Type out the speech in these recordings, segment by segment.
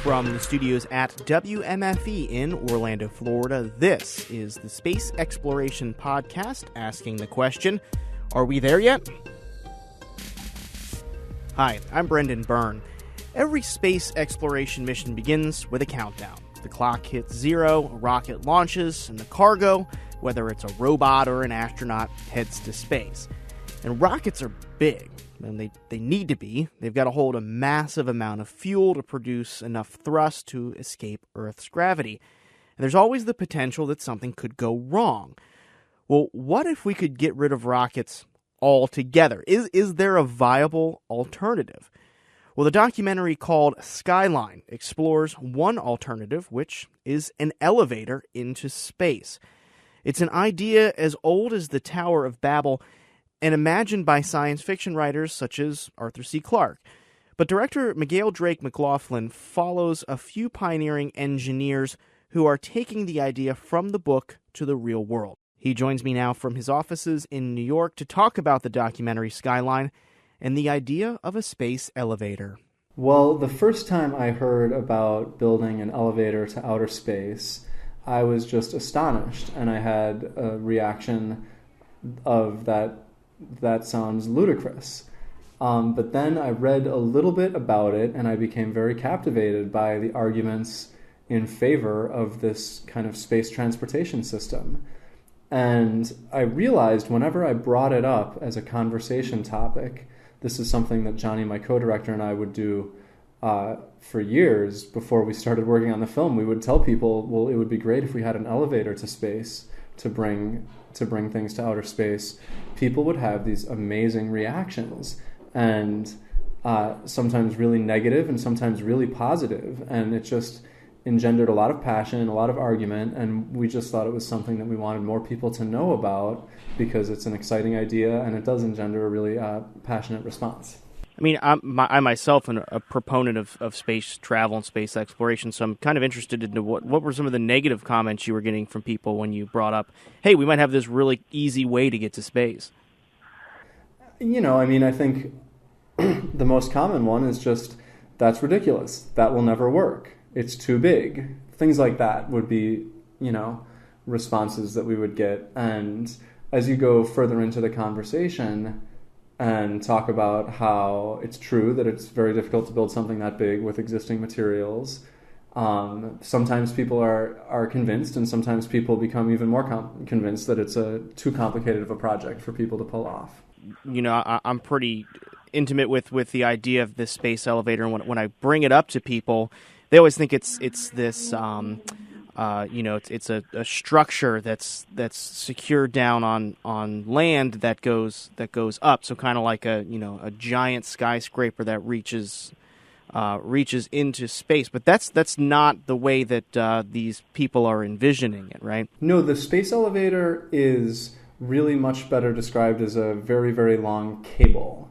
From the studios at WMFE in Orlando, Florida, this is the Space Exploration Podcast, asking the question, are we there yet? Hi, I'm Brendan Byrne. Every space exploration mission begins with a countdown. The clock hits 0, a rocket launches, and the cargo, whether it's a robot or an astronaut, heads to space. And rockets are big. And they need to be. They've got to hold a massive amount of fuel to produce enough thrust to escape Earth's gravity. And there's always the potential that something could go wrong. Well, what if we could get rid of rockets altogether? Is there a viable alternative? Well, the documentary called Skyline explores one alternative, which is an elevator into space. It's an idea as old as the Tower of Babel and imagined by science fiction writers such as Arthur C. Clarke. But director Miguel Drake McLaughlin follows a few pioneering engineers who are taking the idea from the book to the real world. He joins me now from his offices in New York to talk about the documentary Skyline and the idea of a space elevator. Well, the first time I heard about building an elevator to outer space, I was just astonished, and I had a reaction of that sounds ludicrous. But then I read a little bit about it, and I became very captivated by the arguments in favor of this kind of space transportation system. And I realized whenever I brought it up as a conversation topic, this is something that Johnny, my co-director, and I would do for years before we started working on the film. We would tell people, well, it would be great if we had an elevator to space to bring things to outer space. People would have these amazing reactions, and sometimes really negative and sometimes really positive, and it just engendered a lot of passion, a lot of argument, and we just thought it was something that we wanted more people to know about because it's an exciting idea and it does engender a really passionate response. I mean, I myself am a proponent of space travel and space exploration, so I'm kind of interested in what were some of the negative comments you were getting from people when you brought up, hey, we might have this really easy way to get to space. I think the most common one is just, that's ridiculous. That will never work. It's too big. Things like that would be, responses that we would get. And as you go further into the conversation and talk about how it's true that it's very difficult to build something that big with existing materials, sometimes people are convinced, and sometimes people become even more convinced that it's too complicated of a project for people to pull off. I'm pretty intimate with the idea of this space elevator, and when I bring it up to people, they always think it's this, it's a structure that's secured down on land that goes up. So kind of like a giant skyscraper that reaches into space. But that's not the way that these people are envisioning it, right? No, the space elevator is really much better described as a very, very long cable.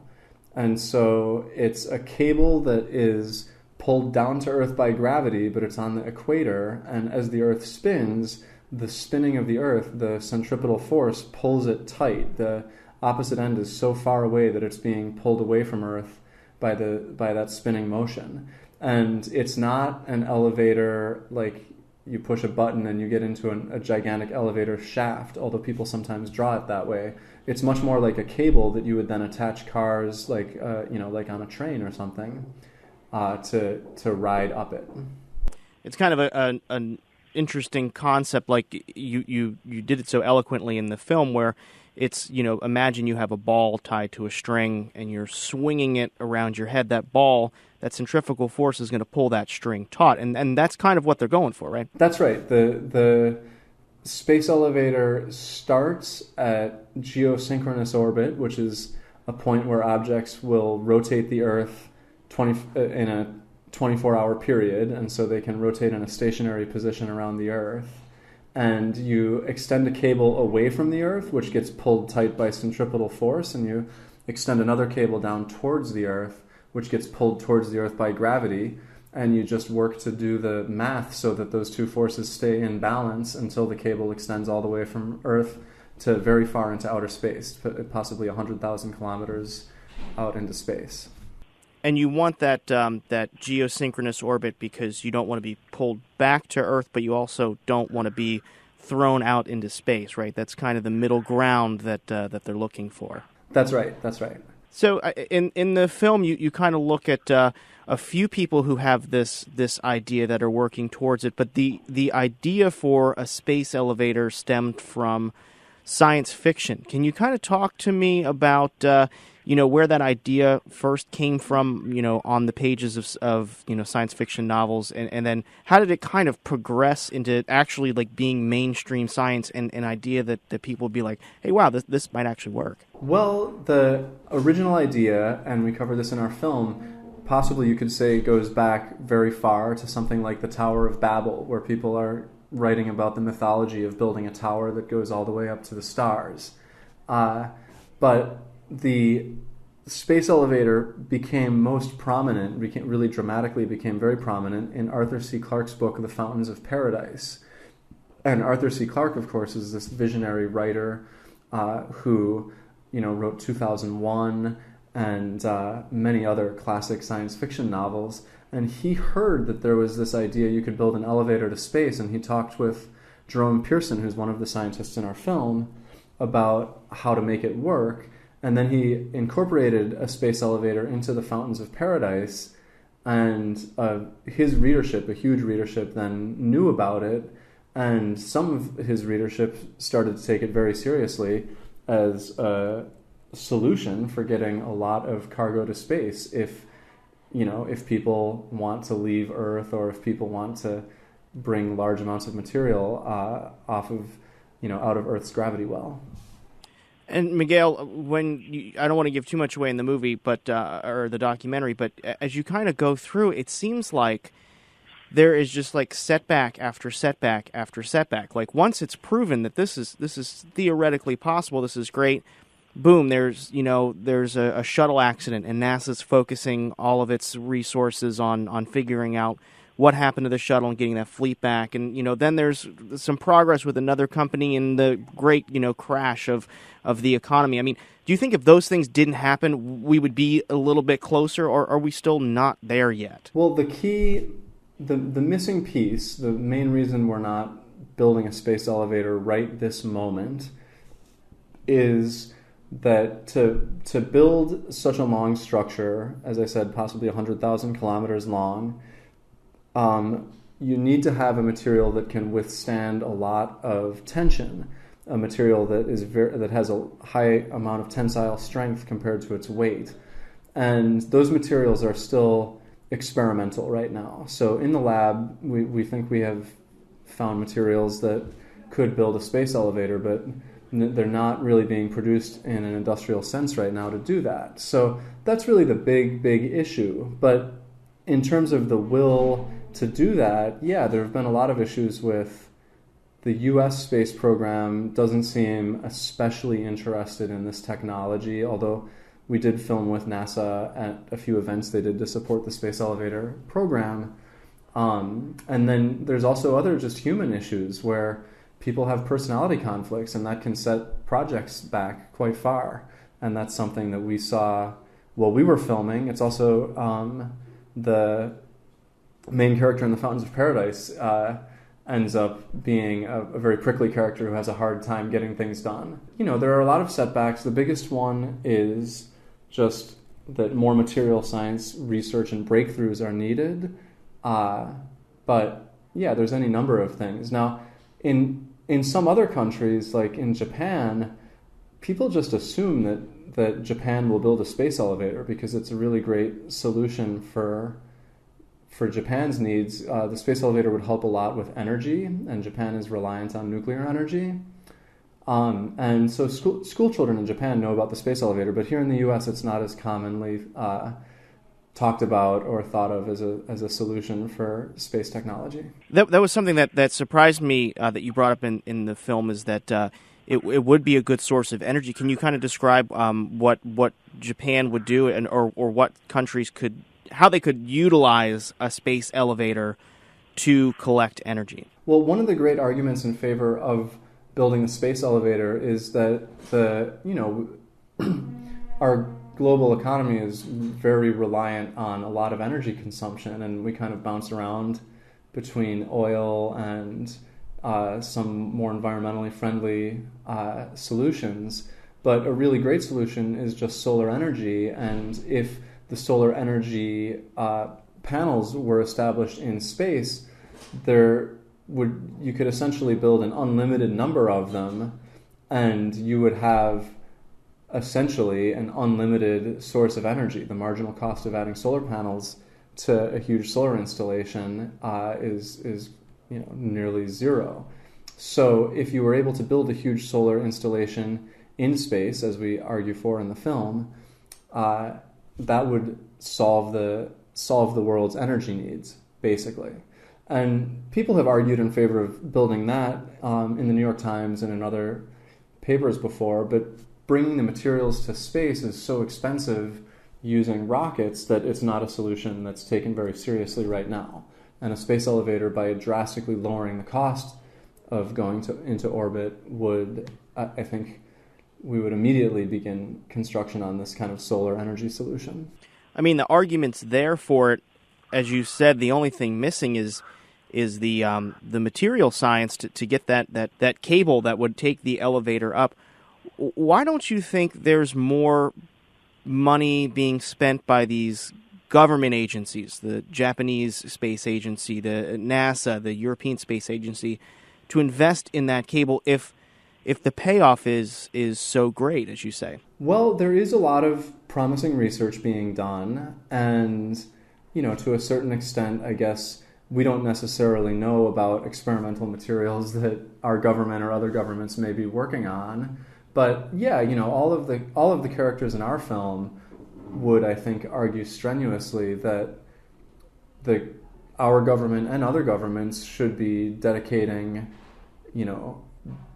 And so it's a cable that is pulled down to Earth by gravity, but it's on the equator, and as the Earth spins, the spinning of the Earth, the centripetal force, pulls it tight. The opposite end is so far away that it's being pulled away from Earth by that spinning motion. And it's not an elevator like you push a button and you get into a gigantic elevator shaft, although people sometimes draw it that way. It's much more like a cable that you would then attach cars like on a train or something. To ride up it. It's kind of an interesting concept, like you did it so eloquently in the film, where it's, imagine you have a ball tied to a string and you're swinging it around your head. That ball, that centrifugal force is going to pull that string taut, and that's kind of what they're going for, right? That's right. The space elevator starts at geosynchronous orbit, which is a point where objects will rotate the Earth in a 24-hour period, and so they can rotate in a stationary position around the Earth. And you extend a cable away from the Earth, which gets pulled tight by centripetal force, and you extend another cable down towards the Earth, which gets pulled towards the Earth by gravity, and you just work to do the math so that those two forces stay in balance until the cable extends all the way from Earth to very far into outer space, possibly 100,000 kilometers out into space. And you want that that geosynchronous orbit because you don't want to be pulled back to Earth, but you also don't want to be thrown out into space, right? That's kind of the middle ground that that they're looking for. That's right. That's right. So in the film, you kind of look at a few people who have this idea that are working towards it, but the idea for a space elevator stemmed from science fiction. Can you kind of talk to me about where that idea first came from, on the pages of science fiction novels, and then how did it kind of progress into actually like being mainstream science and an idea that people would be like, hey, wow, this might actually work? Well, the original idea, and we cover this in our film, possibly you could say goes back very far to something like the Tower of Babel, where people are writing about the mythology of building a tower that goes all the way up to the stars. But the space elevator became most prominent, really dramatically became very prominent in Arthur C. Clarke's book, The Fountains of Paradise. And Arthur C. Clarke, of course, is this visionary writer who wrote 2001 and many other classic science fiction novels. And he heard that there was this idea you could build an elevator to space, and he talked with Jerome Pearson, who's one of the scientists in our film, about how to make it work. And then he incorporated a space elevator into the Fountains of Paradise, and his readership, a huge readership, then knew about it, and some of his readership started to take it very seriously as a solution for getting a lot of cargo to space if people want to leave Earth, or if people want to bring large amounts of material off of, out of Earth's gravity well. And Miguel, I don't want to give too much away in the movie, but or the documentary, but as you kind of go through, it seems like there is just like setback after setback after setback. Like once it's proven that this is theoretically possible, this is great. Boom, there's a shuttle accident, and NASA's focusing all of its resources on figuring out what happened to the shuttle and getting that fleet back. And then there's some progress with another company in the great crash of the economy. I mean, do you think if those things didn't happen, we would be a little bit closer, or are we still not there yet? Well, the key, the missing piece, the main reason we're not building a space elevator right this moment is that to build such a long structure, as I said, possibly 100,000 kilometers long, you need to have a material that can withstand a lot of tension, a material that has a high amount of tensile strength compared to its weight. And those materials are still experimental right now. So in the lab, we think we have found materials that could build a space elevator, but they're not really being produced in an industrial sense right now to do that. So that's really the big issue. But in terms of the will to do that, yeah, there have been a lot of issues with the U.S. space program. Doesn't seem especially interested in this technology, although we did film with NASA at a few events they did to support the space elevator program. And then there's also other just human issues where people have personality conflicts, and that can set projects back quite far. And that's something that we saw while we were filming. It's also the main character in The Fountains of Paradise ends up being a very prickly character who has a hard time getting things done. There are a lot of setbacks. The biggest one is just that more material science research and breakthroughs are needed. But yeah, there's any number of things. Now, in some other countries, like in Japan, people just assume that Japan will build a space elevator because it's a really great solution for Japan's needs. The space elevator would help a lot with energy, and Japan is reliant on nuclear energy. And so school children in Japan know about the space elevator, but here in the U.S. it's not as commonly talked about or thought of as a solution for space technology. That was something that surprised me that you brought up in the film, is that it would be a good source of energy. Can you kind of describe what Japan would do, or what countries how they could utilize a space elevator to collect energy? Well, one of the great arguments in favor of building a space elevator is that our global economy is very reliant on a lot of energy consumption, and we kind of bounce around between oil and some more environmentally friendly solutions. But a really great solution is just solar energy, and if the solar energy panels were established in space, you could essentially build an unlimited number of them, and you would have essentially an unlimited source of energy. The marginal cost of adding solar panels to a huge solar installation is nearly zero. So if you were able to build a huge solar installation in space, as we argue for in the film, that would solve the world's energy needs, basically. And people have argued in favor of building that in the New York Times and in other papers before, but bringing the materials to space is so expensive using rockets that it's not a solution that's taken very seriously right now. And a space elevator, by drastically lowering the cost of going into orbit, I think we would immediately begin construction on this kind of solar energy solution. I mean, the argument's there for it. As you said, the only thing missing is the material science to get that cable that would take the elevator up. Why don't you think there's more money being spent by these government agencies, the Japanese Space Agency, the NASA, the European Space Agency, to invest in that cable if the payoff is so great, as you say? Well, there is a lot of promising research being done, and to a certain extent, I guess, we don't necessarily know about experimental materials that our government or other governments may be working on. But yeah, all of the characters in our film would, I think, argue strenuously that our government and other governments should be dedicating,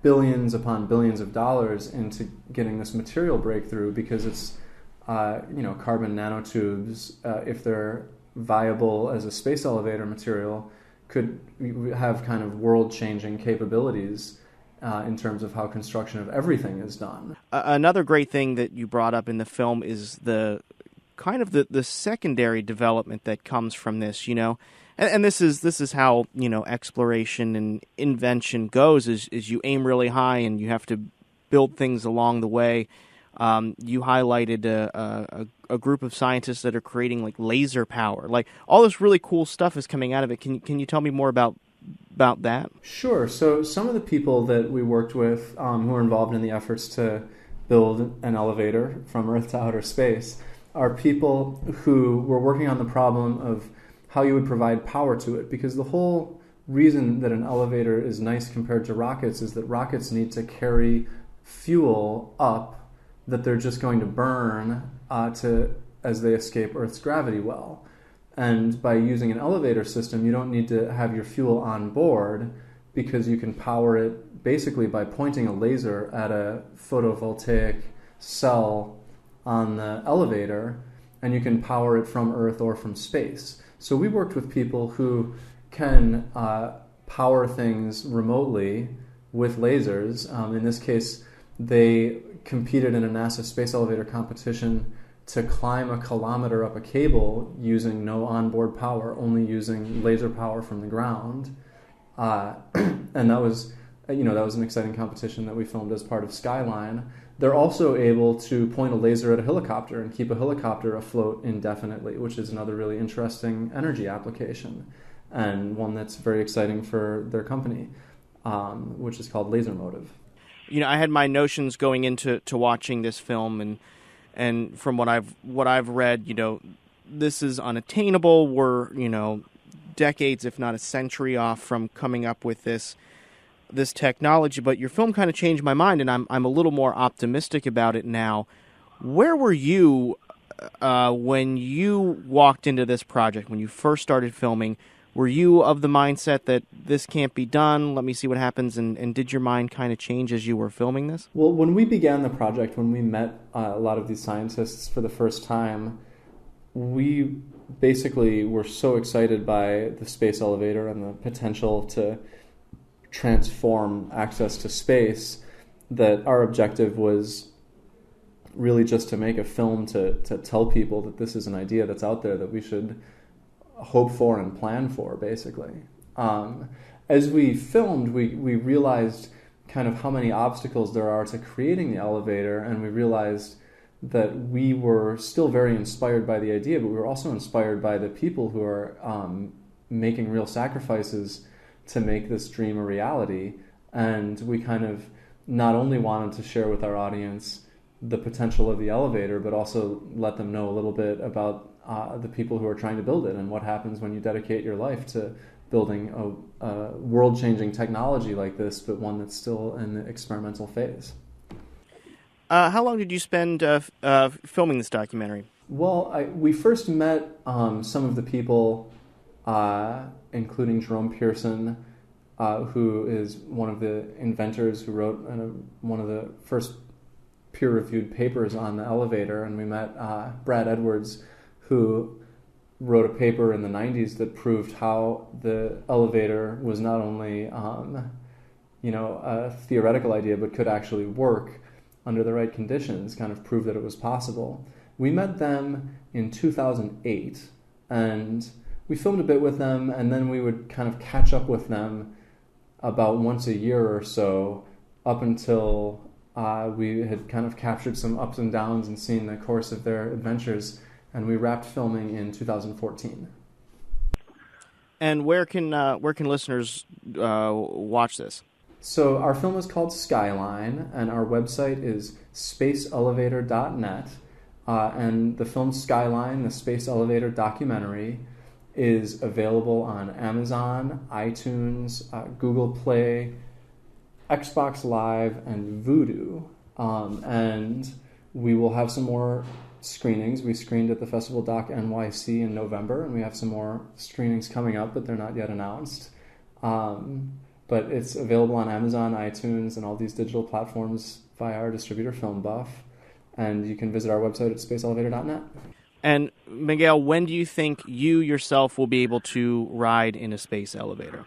billions upon billions of dollars into getting this material breakthrough, because it's, carbon nanotubes, if they're viable as a space elevator material, could have kind of world-changing capabilities in terms of how construction of everything is done. Another great thing that you brought up in the film is the kind of the secondary development that comes from this, and this is how exploration and invention goes. Is you aim really high and you have to build things along the way. You highlighted a group of scientists that are creating like laser power, like all this really cool stuff is coming out of it. Can you tell me more about that? Sure. So some of the people that we worked with who are involved in the efforts to build an elevator from Earth to outer space are people who were working on the problem of how you would provide power to it, because the whole reason that an elevator is nice compared to rockets is that rockets need to carry fuel up that they're just going to burn as they escape Earth's gravity well. And by using an elevator system, you don't need to have your fuel on board, because you can power it basically by pointing a laser at a photovoltaic cell on the elevator, and you can power it from Earth or from space. So we worked with people who can power things remotely with lasers. In this case, they competed in a NASA space elevator competition to climb a kilometer up a cable using no onboard power, only using laser power from the ground. And that was an exciting competition that we filmed as part of Skyline. They're also able to point a laser at a helicopter and keep a helicopter afloat indefinitely, which is another really interesting energy application, and one that's very exciting for their company, which is called Laser Motive. I had my notions going into watching this film, and from what I've read, this is unattainable. We're decades, if not a century, off from coming up with this technology. But your film kind of changed my mind, and I'm a little more optimistic about it now. Where were you when you walked into this project? When you first started filming, were you of the mindset that this can't be done, let me see what happens, and did your mind kind of change as you were filming this? Well, when we began the project, when we met a lot of these scientists for the first time, we basically were so excited by the space elevator and the potential to transform access to space that our objective was really just to make a film to tell people that this is an idea that's out there that we should hope for and plan for, basically. As we filmed, we realized kind of how many obstacles there are to creating the elevator, and we realized that we were still very inspired by the idea, but we were also inspired by the people who are making real sacrifices to make this dream a reality. And we kind of not only wanted to share with our audience the potential of the elevator, but also let them know a little bit about the people who are trying to build it and what happens when you dedicate your life to building a world-changing technology like this, but one that's still in the experimental phase. How long did you spend filming this documentary? Well, we first met some of the people, including Jerome Pearson, who is one of the inventors who wrote one of the first peer-reviewed papers on the elevator, and we met Brad Edwards, who wrote a paper in the 90s that proved how the elevator was not only a theoretical idea, but could actually work under the right conditions, kind of proved that it was possible. We met them in 2008, and we filmed a bit with them, and then we would kind of catch up with them about once a year or so, up until we had kind of captured some ups and downs and seen the course of their adventures, and we wrapped filming in 2014. And where can listeners watch this? So our film is called Skyline, and our website is spaceelevator.net, and the film Skyline, the Space Elevator documentary, is available on Amazon, iTunes, Google Play, Xbox Live, and Vudu. And we will have some more screenings. We screened at the Festival Doc NYC in November, and we have some more screenings coming up, but they're not yet announced. But it's available on Amazon, iTunes, and all these digital platforms via our distributor, Film Buff. And you can visit our website at spaceelevator.net. And Miguel, when do you think you yourself will be able to ride in a space elevator?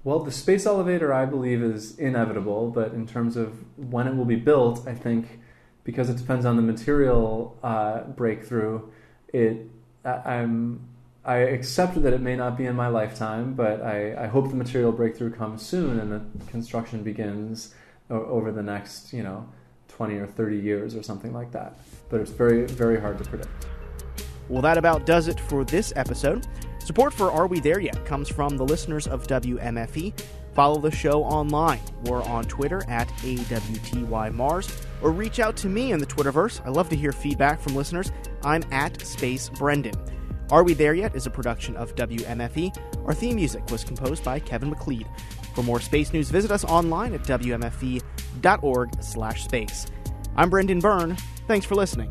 Well, the space elevator, I believe, is inevitable, but in terms of when it will be built, I think because it depends on the material breakthrough, I accept that it may not be in my lifetime, but I hope the material breakthrough comes soon and the construction begins over the next, 20 or 30 years or something like that. But it's very, very hard to predict. Well, that about does it for this episode. Support for Are We There Yet comes from the listeners of WMFE. Follow the show online. We're on Twitter at AWTYMars, or reach out to me in the Twitterverse. I love to hear feedback from listeners. I'm at Space Brendan. Are We There Yet is a production of WMFE. Our theme music was composed by Kevin McLeod. For more space news, visit us online at WMFE.org/space. I'm Brendan Byrne. Thanks for listening.